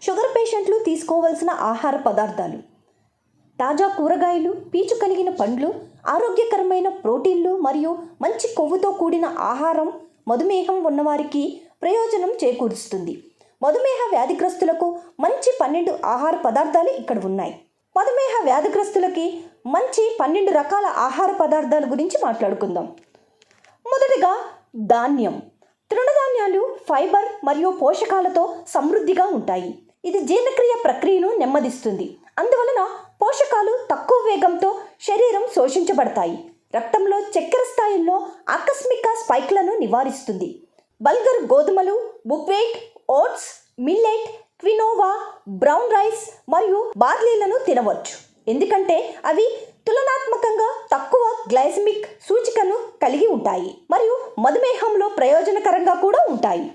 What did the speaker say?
Sugar పేషెంట్లు తీసుకోవాల్సిన ఆహార పదార్థాలు: తాజా కూరగాయలు, పీచు కలిగిన పండ్లు, ఆరోగ్యకరమైన ప్రోటీన్లు మరియు మంచి కొవ్వుతో కూడిన ఆహారం మధుమేహం ఉన్నవారికి ప్రయోజనం చేకూరుస్తుంది. మధుమేహ వ్యాధిగ్రస్తులకు మంచి 12 ఆహార పదార్థాలు ఇక్కడ ఉన్నాయి. మధుమేహ వ్యాధిగ్రస్తులకి మంచి 12 రకాల ఆహార పదార్థాల గురించి మాట్లాడుకుందాం. మొదటిగా ధాన్యం. తృణధాన్యాలు ఫైబర్ మరియు పోషకాలతో సమృద్ధిగా ఉంటాయి. ఇది జీర్ణక్రియ ప్రక్రియను నెమ్మదిస్తుంది. అందువలన పోషకాలు తక్కువ వేగంతో శరీరం శోషించబడతాయి. రక్తంలో చక్కెర స్థాయిల్లో ఆకస్మిక స్పైక్లను నివారిస్తుంది. బల్గర్ గోధుమలు, buckwheat, oats, millet, quinoa, brown rice మరియు బార్లీలను తినవచ్చు, ఎందుకంటే అవి తులనాత్మకంగా తక్కువ గ్లైసెమిక్ సూచికను కలిగి ఉంటాయి మరియు మధుమేహంలో ప్రయోజనకరంగా కూడా ఉంటాయి.